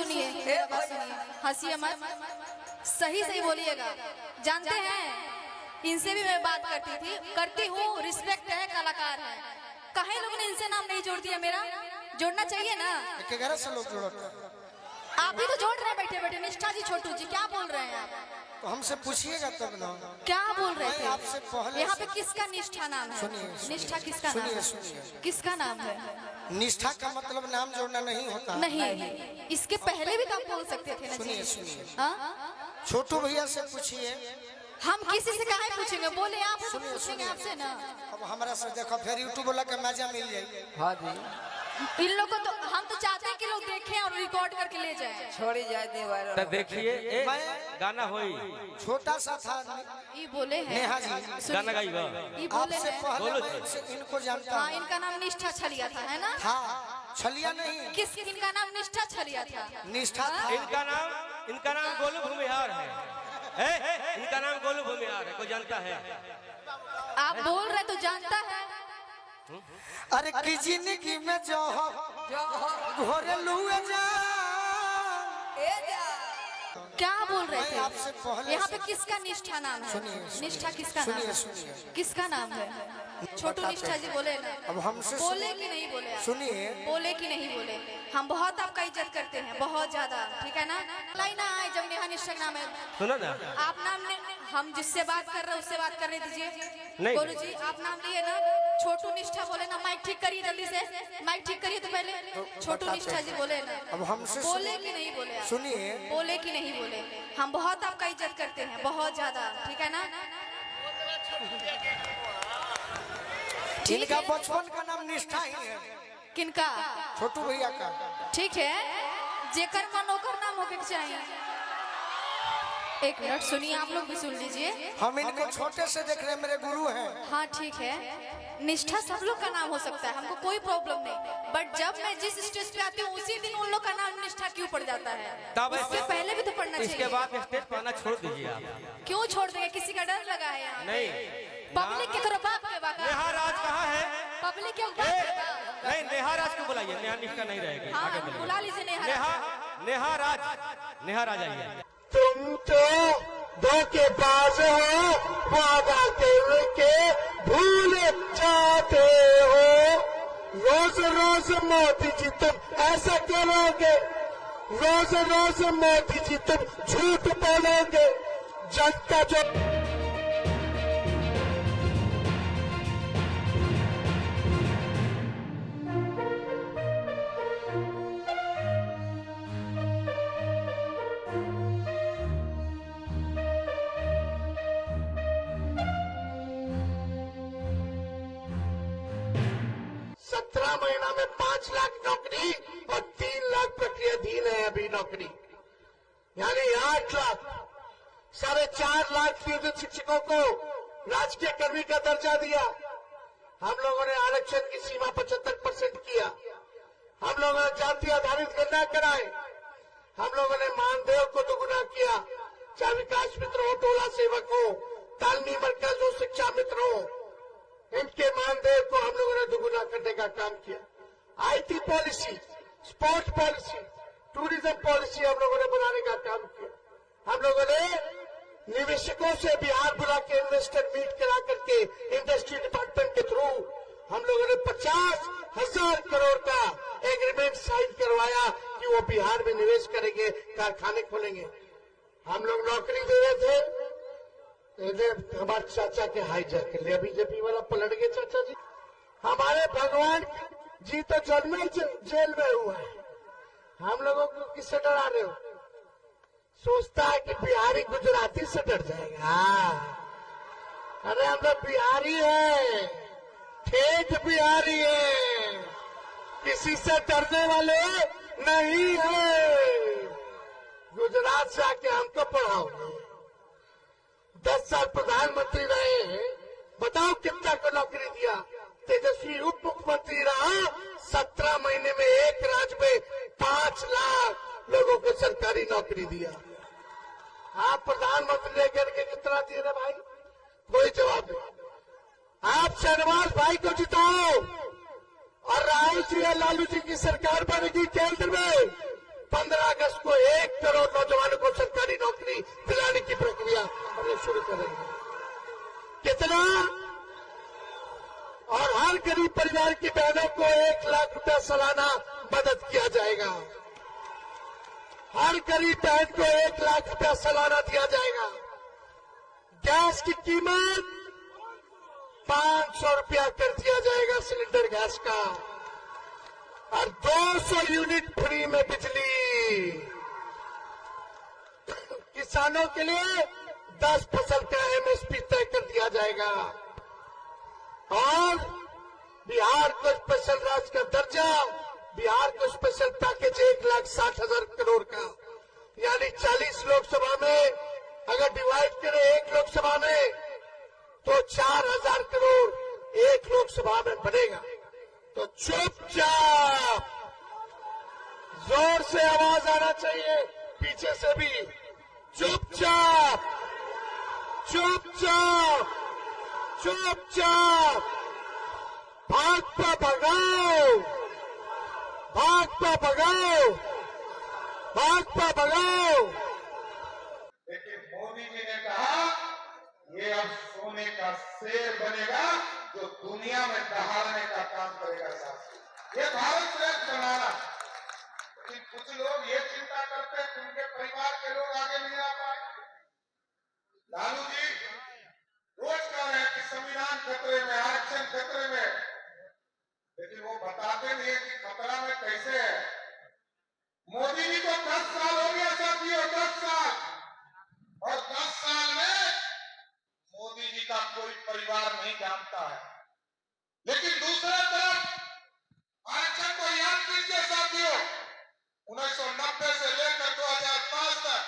सुनिए, हंसिए मत, सही सही बोलिएगा। जानते हैं इनसे भी मैं बात करती हूँ, रिस्पेक्ट है, कलाकार है। कहीं लोगों ने इनसे नाम नहीं जोड़ दिया मेरा, जोड़ना चाहिए ना। 11 से लोग जोड़ते, आप भी तो जोड़ रहे हैं बैठे बैठे। निष्ठा जी, छोटू जी, क्या बोल रहे हैं आप? तो हमसे पूछिएगा तब ना। क्या बोल रहे थे? आपसे पहले यहाँ पे किसका निष्ठा नाम है? सुनिए, निष्ठा किसका नाम है? किसका नाम है? निष्ठा का मतलब नाम जोड़ना नहीं होता। नहीं, इसके पहले भी तो आप बोल सकते थे ना। सुनिए सुनिए, हाँ, छोटू भैया से पूछिए। हम किसी से कहाँ पूछेंगे, बोले आप पूछेंगे आपसे ना। अब हमारा से देखो फिर यूट्यूब वाला का मजा मिल जाए। हाँ जी, इन लोगों को तो हम तो चाहते हैं कि लोग देखें और रिकॉर्ड करके ले जाएं। छोड़ी जाए दे वायरल। तो देखिए गाना होई, छोटा सा था ये बोले हैं नेहा जी, गाना गाइबा। ये बोले आपसे हैं। पहले मैं इनको जानता हाँ, हूँ। इनका नाम निष्ठा छलिया था, है ना? हाँ, छलिया नहीं, इनका नाम निष्ठा छलिया था। निष्ठा था। इनका नाम गोलू भूमिहार है। इनका नाम गोलू भूमिहार है। कोई जानता है? आप बोल रहे तो जानता है। अरे की जिंदगी में जो घोरलू जा, क्या बोल रहे थे? आपसे पहले यहाँ पे किसका निष्ठा नाम है? निष्ठा किसका नाम है? किसका नाम है? छोटू निष्ठा जी बोले ना। अब हमसे बोले कि नहीं बोले? सुनिए, बोले कि नहीं बोले? हम बहुत आपका इज्जत करते हैं, बहुत ज्यादा, ठीक है ना? लाइन ना आए जब नेहा निष्ठा नाम है। सुनो ना, आप नाम ने, हम जिससे बात कर रहे हैं उससे बात करने दीजिए। नहीं। गोलू जी, आप नाम लिए ना। छोटू निष्ठा बोले ना। माइक ठीक करिए जल्दी से, माइक ठीक करिए तो पहले। छोटू निष्ठा जी बोले ना। अब हमसे बोले कि नहीं बोले? आप सुनिए, बोले कि नहीं बोले? हम बहुत आपका इज्जत करते हैं, बहुत ज्यादा, ठीक है ना? इनका बचपन का नाम निष्ठा ही है। किनका? छोटू भैया का। ठीक है, जेकर का नौकर नाम होके चाहिए। एक मिनट सुनिए, आप लोग भी सुन लीजिए। हम इनको छोटे से देख रहे हैं, मेरे गुरु हैं। हाँ ठीक है, निष्ठा सब लोग का नाम हो सकता है, हमको कोई प्रॉब्लम नहीं। बट जब मैं जिस स्टेज पे आती हूँ उसी दिन उन लोग का नाम निष्ठा क्यों पड़ जाता है? तब इससे पहले भी तो पढ़ना चाहिए। इसके बाद स्टेज पर आना छोड़ दीजिए आप। क्यों छोड़ देंगे? किसी का डर लगा है यहाँ? नहीं, पब्लिक के करो बाप के बाप। नेहा राज कहाँ है? पब्लिक के बाप के बाप। नहीं, नेहा राज को बुलाइए, नेहा निष्ठा नहीं रहेगी। हाँ, आगे बढ़िए। बुला लीजिए नेहा। नेहा राज आइए। तुम तो धोखेबाज हो, वादा के भूल जाते हो। रोज रोज मोदी जी तुम ऐसा करोगे, रोज रोज मोदी जी तुम झूठ बोलोगे। जनता जो 17 महीना में 5 लाख नौकरी और 3 लाख प्रक्रियाधीन है अभी नौकरी, यानी 8 लाख। 4.5 लाख ट्यूशन शिक्षकों को राजकीय कर्मी का दर्जा दिया। हम लोगों ने आरक्षण की सीमा 75% किया। हम लोगों ने जाति आधारित गणना कराए। हम लोगों ने मानदेय को दोगुना किया, चाहे विकास मित्र हो, टोला सेवक हो, तालमी मरकज हो, शिक्षा मित्र हो, इनके मानदेय को हम लोगों ने दोगुना करने का काम किया। IT policy, sports policy, tourism policy हम लोगों ने बनाने का काम किया। हम लोगों ने निवेशकों से बिहार बुला के इन्वेस्टर मीट करा करके इंडस्ट्री डिपार्टमेंट के थ्रू हम लोगों ने 50,000 करोड़ का एग्रीमेंट साइन करवाया कि वो बिहार में निवेश करेंगे, कारखाने खोलेंगे। हम लोग नौकरी दे रहे थे, हमारे चाचा के हाईजैक कर लिया, बीजेपी वाला पलट गए चाचा जी। हमारे भगवान जी तो जन्म ही जेल में हुआ है, हम लोगों को किससे डरा रहे हो? सोचता है कि बिहारी गुजराती से डर जाएगा। अरे हम लोग बिहारी है, ठेठ बिहारी है, किसी से डरने वाले नहीं है। गुजरात से आके हमको पढ़ाओ। 10 साल प्रधानमंत्री रहे हैं, बताओ कितना को नौकरी दिया? तेजस्वी उप मुख्यमंत्री रहा, 17 महीने में एक राज्य में 5 लाख लोगों को सरकारी नौकरी दिया। आप प्रधानमंत्री लेकर के कितना दिए रे भाई? कोई जवाब नहीं। आप शहनवाज भाई को जिताओ और राहुल जी या लालू जी की सरकार बनेगी केंद्र में, 15 अगस्त को 1 करोड़ नौजवानों को सरकारी नौकरी दिलाने की प्रक्रिया हमने शुरू करेंगे। कितना? और हर गरीब परिवार की बहनों को 1 लाख रुपया सालाना मदद किया जाएगा। हर गरीब बहन को 1 लाख रुपया सालाना दिया जाएगा। गैस की कीमत 500 रुपया कर दिया जाएगा सिलेंडर गैस का, और 200 यूनिट फ्री में बिजली। किसानों के लिए 10 फसल का एमएसपी तय कर दिया जाएगा, और बिहार को स्पेशल राज्य का दर्जा, बिहार को स्पेशल पैकेज 1,60,000 करोड़ का, यानी 40 लोकसभा में अगर डिवाइड करें 1 लोकसभा में तो 4,000 करोड़ 1 लोकसभा में बनेगा। तो चुपचाप, जोर से आवाज आना चाहिए पीछे से भी, चुपचाप चुपचाप चुपचाप भाजपा भगाओ, भाजपा भगाओ, भाजपा भगाओ। लेकिन मोदी जी ने कहा ये अब सोने का शेर बनेगा जो दुनिया में दहाड़ने का काम करेगा। साहब ये भारत श्रेष्ठ बनाना। लेकिन कुछ लोग ये चिंता करते हैं कि उनके परिवार के लोग आगे नहीं आ पाए। लालू जी रोज कह रहे हैं कि संविधान खतरे में, आरक्षण खतरे में, लेकिन वो बताते नहीं है कि खतरा में कैसे है। मोदी जी को 10 साल हो गया साथियों, 10 साल, और 10 साल में मोदी जी का कोई परिवार नहीं जानता है। लेकिन दूसरा तरफ आरक्षण को याद कीजिए साथियों, 1990 से लेकर 2005 तक,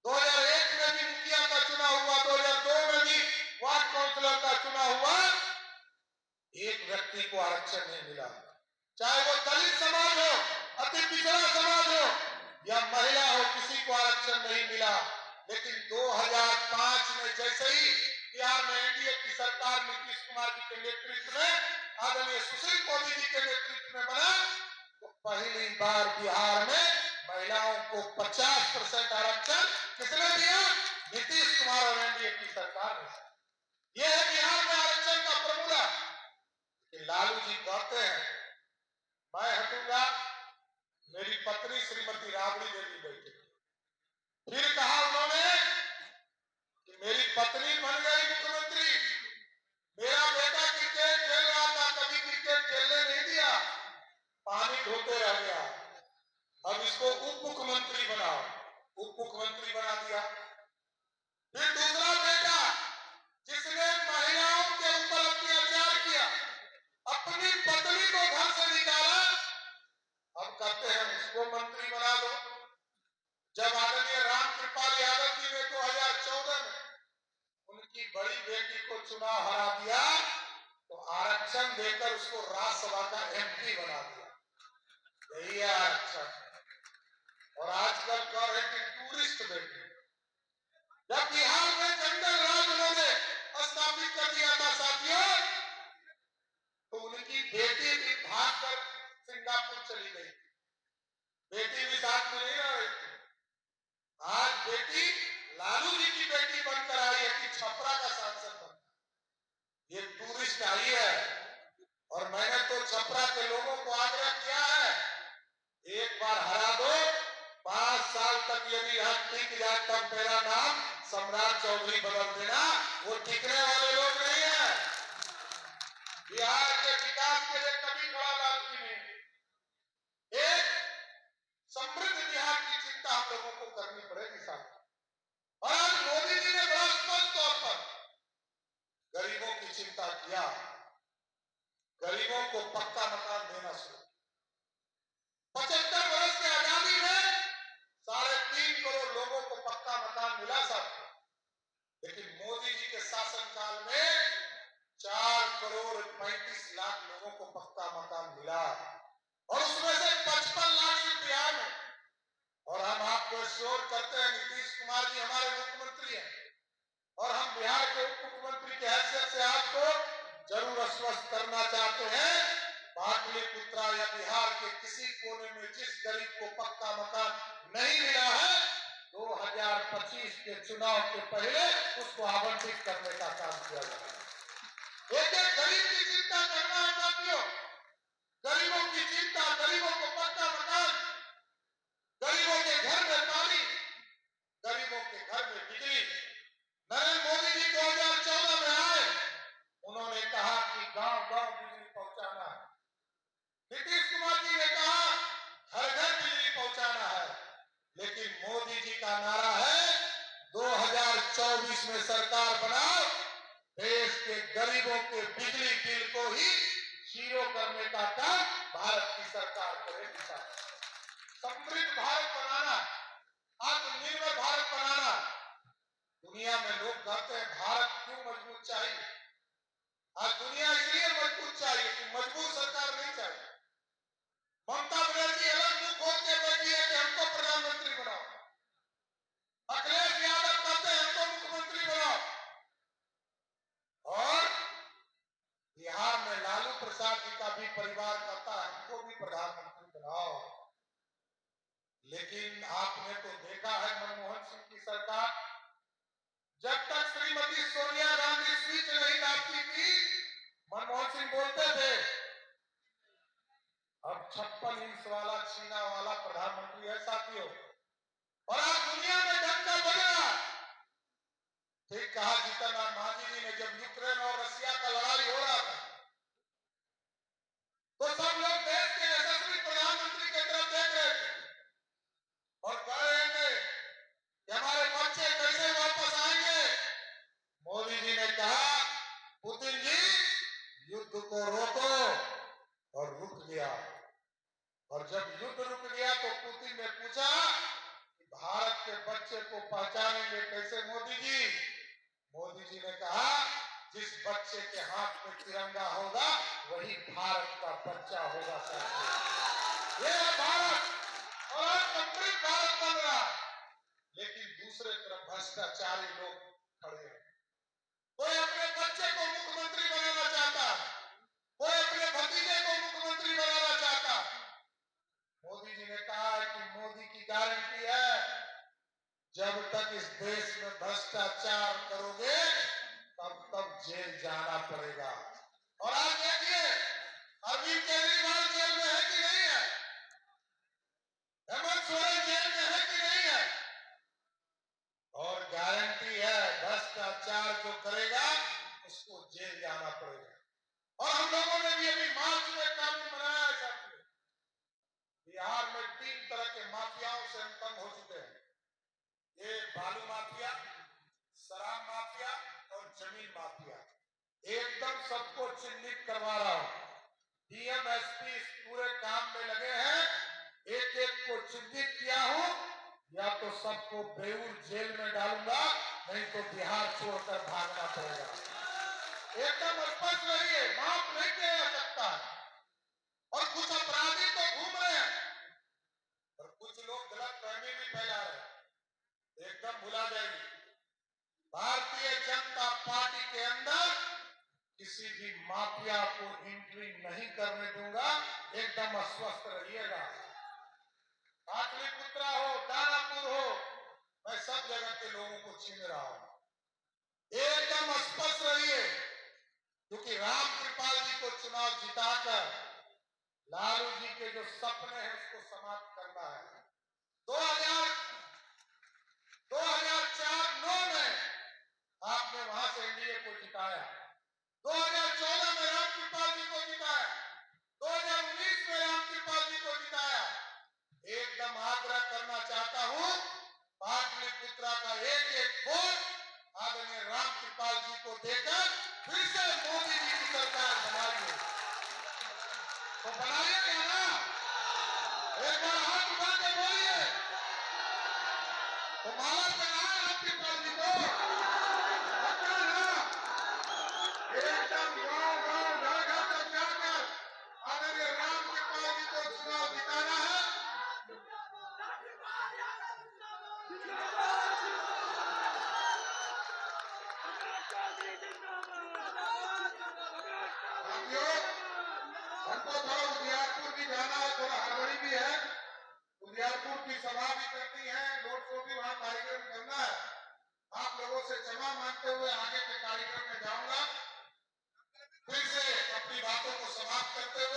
2001 में भी मुखिया का चुनाव हुआ, 2002 में भी वार्ड काउंसिलर का चुनाव हुआ, एक व्यक्ति को आरक्षण नहीं मिला। चाहे वो दलित समाज हो, अति पिछड़ा समाज हो या महिला हो, किसी को आरक्षण नहीं मिला। लेकिन 2005 में जैसे ही बिहार में एनडीए की सरकार नीतीश कुमार जी के नेतृत्व में, आदरणीय सुशील मोदी जी के नेतृत्व में बना, तो पहली बार बिहार में महिलाओं को 50% आरक्षण किसने दिया? नीतीश कुमार और एनडीए की सरकार ने। यह है बिहार में आरक्षण का फॉर्मूला। लालू जी कहते हैं मैं हटूंगा, मेरी पत्नी श्रीमती राबड़ी देवी बैठी। फिर कहा उन्होंने कि मेरी पत्नी बन गई मुख्यमंत्री, मेरा बेटा क्रिकेट खेल रहा था, कभी क्रिकेट खेलने नहीं दिया, पानी ढोते रह गया, अब इसको उप मुख्यमंत्री बनाओ, उप मुख्यमंत्री बना दिया। फिर दूसरा बेटा जिसने महिलाओं के ऊपर अत्याचार किया, अपनी पत्नी को घर से निकाला, अब कहते हैं उसको मंत्री बना दो। जब आदरणीय रामकृपाल यादव जी ने 2014 में उनकी बड़ी बेटी को चुनाव हरा दिया, तो आरक्षण देकर उसको राज्यसभा का एमपी बना दिया। यही है आरक्षण। और आजकल कह रहे कि टूरिस्ट बेटी, जब बिहार में जंगल राज उन्होंने स्थापित कर दिया था साथियों, तो उनकी बेटी भी भागकर सिंगापुर चली गई, बेटी भी साथ में नहीं रह रही थी। आज बेटी लालू जी की बेटी बनकर आई है कि छपरा का सांसद बन, ये टूरिस्ट आई है। और मैंने तो छपरा के लोगों को आग्रह किया है, एक बार हरा दो, 5 साल तक यदि हम टिक जाए तब मेरा नाम सम्राट चौधरी बदल देना। वो टिकने वाले लोग नहीं है। बिहार के विकास के लिए कभी खड़ा लालू जी नहीं। एक समृद्ध बिहार की चिंता हम लोगों को करनी पड़ेगी साहब। और आज मोदी जी ने बड़ा स्पष्ट तौर पर गरीबों की चिंता किया, गरीबों को पक्का मकान देना शुरू। 75 वर्ष की आजादी में 3.5 करोड़ लोगों को पक्का मकान मिला साहब, लेकिन मोदी जी के शासनकाल में 4 करोड़ 35 लाख लोगों को पक्का मकान मिला, और उसमें से 55 लाख सिर्फ बिहार में। और हम आपको श्योर करते हैं नीतीश कुमार जी हमारे मुख्यमंत्री हैं, और हम बिहार के उप मुख्यमंत्री की हैसियत से आपको जरूर आश्वस्त करना चाहते हैं पाटलिपुत्रा या बिहार के किसी कोने में जिस गरीब को पक्का मकान नहीं मिला है 2025 के चुनाव के पहले उसको आवंटित करने का काम किया जाए। एक एक गरीब की चिंता करना है साथियों, गरीबों की चिंता, गरीबों को पक्का मकान, गरीबों के घर में पानी, गरीबों के घर में बिजली। नरेंद्र मोदी जी 2014 में आए, उन्होंने कहा कि गांव गांव बिजली पहुंचाना है। नीतीश कुमार जी ने कहा हर घर बिजली पहुंचाना है। लेकिन मोदी जी का नारा है 2024 में सरकार बनाओ, देश के गरीबों के बिजली बिल को ही जीरो करने का काम भारत की सरकार करेगी। समृद्ध भारत बनाना, आत्मनिर्भर भारत बनाना। दुनिया में लोग कहते हैं भारत क्यों मजबूत चाहिए? आज दुनिया इसलिए मजबूत चाहिए कि मजबूत सरकार नहीं चाहिए। ममता बनर्जी अलग मुंह खोल के बैठी है कि हमको प्रधानमंत्री बनाओ, अखिलेश यादव कहते हैं हमको मुख्यमंत्री बनाओ, और बिहार में लालू प्रसाद जी का भी परिवार कहता है हमको भी प्रधानमंत्री बनाओ। लेकिन आपने तो देखा है मनमोहन सिंह की सरकार, जब तक श्रीमती सोनिया गांधी स्पीच नहीं दाखिल की, मनमोहन सिंह बोलते थे अब 56 इंच वाला छीना वाला प्रधानमंत्री है साथियों। और आज दुनिया में डंका बज रहा। ठीक कहा जीतन राम मांझी जी ने, जब यूक्रेन और रशिया का लड़ाई हो रहा था तो सब लोग देश के यशस्वी प्रधानमंत्री की तरफ देख रहे थे और कह रहे थे कि हमारे बच्चे कैसे वापस आएंगे। मोदी जी ने कहा पुतिन जी युद्ध को रोको, और रुक गया। और जब युद्ध रुक गया तो पुतिन ने पूछा कि भारत के बच्चे को पहचानेंगे कैसे मोदी जी? मोदी जी ने कहा जिस बच्चे के हाथ में तिरंगा होगा वही भारत का बच्चा होगा साथियों। ये भारत और समृद्ध भारत बन रहा है। लेकिन दूसरे तरफ भ्रष्टाचारी लोग खड़े हैं। कोई अपने बच्चे को मुख्यमंत्री बनाना चाहता है, कोई अपने भतीजे को मुख्यमंत्री बनाना चाहता है। मोदी जी ने कहा है कि मोदी की गारंटी है जब तक इस देश में भ्रष्टाचार करोगे तब तक जेल जाना पड़ेगा। और आज देखिए अरविंद केजरीवाल जेल में है कि नहीं है, हेमंत सोरेन जेल में है कि नहीं है, और गारंटी है भ्रष्टाचार जो करेगा उसको जेल जाना पड़ेगा। और हम लोगों ने भी अभी मार्च में कानून बनाया है साथियों। बिहार में 3 तरह के माफियाओं से हम तंग हो चुके हैं। ये बालू माफिया, शराब माफिया और जमीन माफिया। एकदम सबको चिन्हित करवा रहा हूं। डीएम एसपी इस पूरे काम में लगे हैं। एक एक को चिन्हित किया हूं, या तो सबको बेऊर जेल में डालूंगा, नहीं तो बिहार छोड़कर भागना पड़ेगा। एकदम स्पष्ट रहिए, माफ नहीं किया जा सकता। और कुछ अपराधी तो घूम रहे हैं और कुछ लोग गलत फहमी भी फैला रहे हैं। एकदम भुला जाइए, भारतीय जनता पार्टी के अंदर किसी भी माफिया को एंट्री नहीं करने दूंगा। एकदम अस्वस्थ रहिएगा। पाटलिपुत्रा हो, दानापुर हो, मैं सब जगह के लोगों को छीन रहा हूं। एकदम स्पष्ट रहिए, क्योंकि राम कृपाल जी को चुनाव जिताकर लालू जी के जो सपने हैं उसको समाप्त करना है। 2004-9 में आपने वहां से एनडीए को जिताया, 2014 में राम कृपाल जी को जिताया, 2019 में राम कृपाल जी को जिताया। एकदम आग्रह करना चाहता हूं, पाटलिपुत्रा का एक एक वोट आदरणीय राम कृपाल जी को देकर फिर से मोदी जी की सरकार बनाइए। तो बनाइए क्या ना? एक बार हाथ उठा के बोलिए तो माला चढ़ाए राम कृपाल जी को। पक्का ना? एकदम गांव गांव घर घर तक जाकर आदरणीय राम कृपाल जी को चुनाव जिताना है। साथियों, हमको थोड़ा उजियारपुर भी जाना है, थोड़ा हड़बड़ी भी है। उजियारपुर की सभा भी करनी है, रोड शो भी वहाँ कार्यक्रम करना है। आप लोगों से क्षमा मांगते हुए आगे के कार्यक्रम में जाऊंगा। फिर से अपनी बातों को समाप्त करते हुए